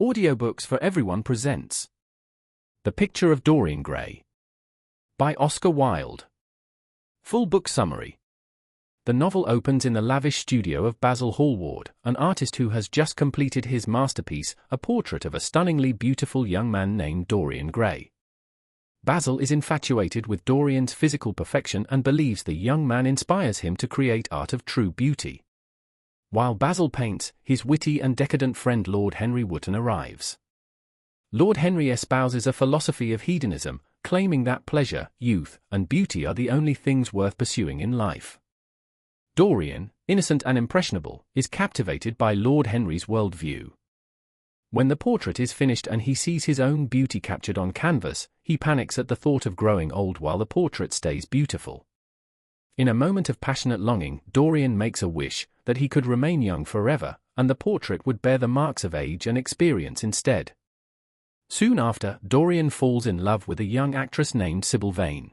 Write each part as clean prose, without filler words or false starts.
Audiobooks for Everyone presents The Picture of Dorian Gray by Oscar Wilde. Full book summary. The novel opens in the lavish studio of Basil Hallward, an artist who has just completed his masterpiece, a portrait of a stunningly beautiful young man named Dorian Gray. Basil is infatuated with Dorian's physical perfection and believes the young man inspires him to create art of true beauty. While Basil paints, his witty and decadent friend Lord Henry Wotton arrives. Lord Henry espouses a philosophy of hedonism, claiming that pleasure, youth, and beauty are the only things worth pursuing in life. Dorian, innocent and impressionable, is captivated by Lord Henry's worldview. When the portrait is finished and he sees his own beauty captured on canvas, he panics at the thought of growing old while the portrait stays beautiful. In a moment of passionate longing, Dorian makes a wish that he could remain young forever, and the portrait would bear the marks of age and experience instead. Soon after, Dorian falls in love with a young actress named Sybil Vane.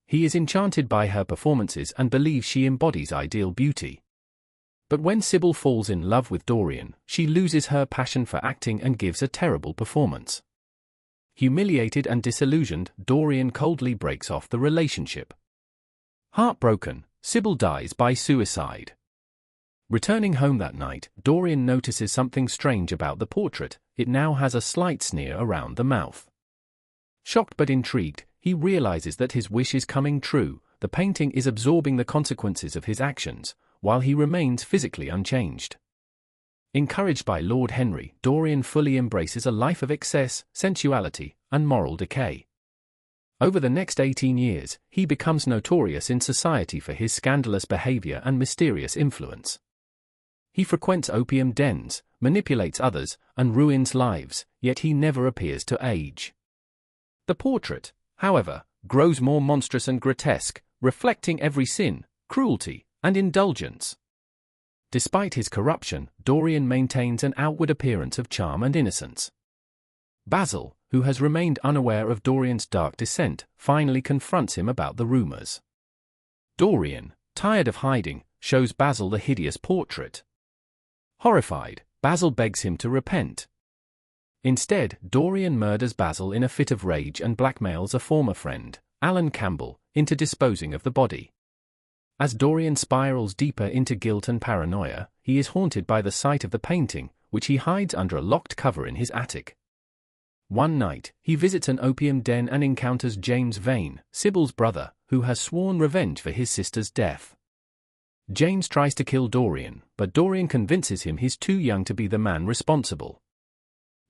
He is enchanted by her performances and believes she embodies ideal beauty. But when Sybil falls in love with Dorian, she loses her passion for acting and gives a terrible performance. Humiliated and disillusioned, Dorian coldly breaks off the relationship. Heartbroken, Sybil dies by suicide. Returning home that night, Dorian notices something strange about the portrait. It now has a slight sneer around the mouth. Shocked but intrigued, he realizes that his wish is coming true. The painting is absorbing the consequences of his actions, while he remains physically unchanged. Encouraged by Lord Henry, Dorian fully embraces a life of excess, sensuality, and moral decay. Over the next 18 years, he becomes notorious in society for his scandalous behavior and mysterious influence. He frequents opium dens, manipulates others, and ruins lives, yet he never appears to age. The portrait, however, grows more monstrous and grotesque, reflecting every sin, cruelty, and indulgence. Despite his corruption, Dorian maintains an outward appearance of charm and innocence. Basil, who has remained unaware of Dorian's dark descent, finally confronts him about the rumors. Dorian, tired of hiding, shows Basil the hideous portrait. Horrified, Basil begs him to repent. Instead, Dorian murders Basil in a fit of rage and blackmails a former friend, Alan Campbell, into disposing of the body. As Dorian spirals deeper into guilt and paranoia, he is haunted by the sight of the painting, which he hides under a locked cover in his attic. One night, he visits an opium den and encounters James Vane, Sybil's brother, who has sworn revenge for his sister's death. James tries to kill Dorian, but Dorian convinces him he's too young to be the man responsible.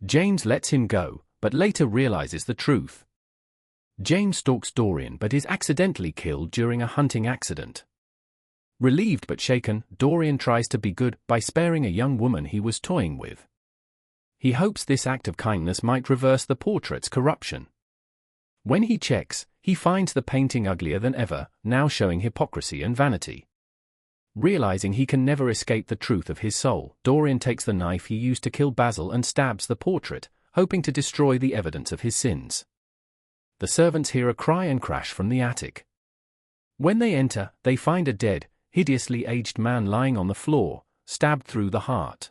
James lets him go, but later realizes the truth. James stalks Dorian but is accidentally killed during a hunting accident. Relieved but shaken, Dorian tries to be good by sparing a young woman he was toying with. He hopes this act of kindness might reverse the portrait's corruption. When he checks, he finds the painting uglier than ever, now showing hypocrisy and vanity. Realizing he can never escape the truth of his soul, Dorian takes the knife he used to kill Basil and stabs the portrait, hoping to destroy the evidence of his sins. The servants hear a cry and crash from the attic. When they enter, they find a dead, hideously aged man lying on the floor, stabbed through the heart.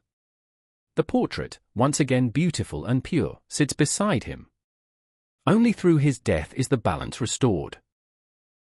The portrait, once again beautiful and pure, sits beside him. Only through his death is the balance restored.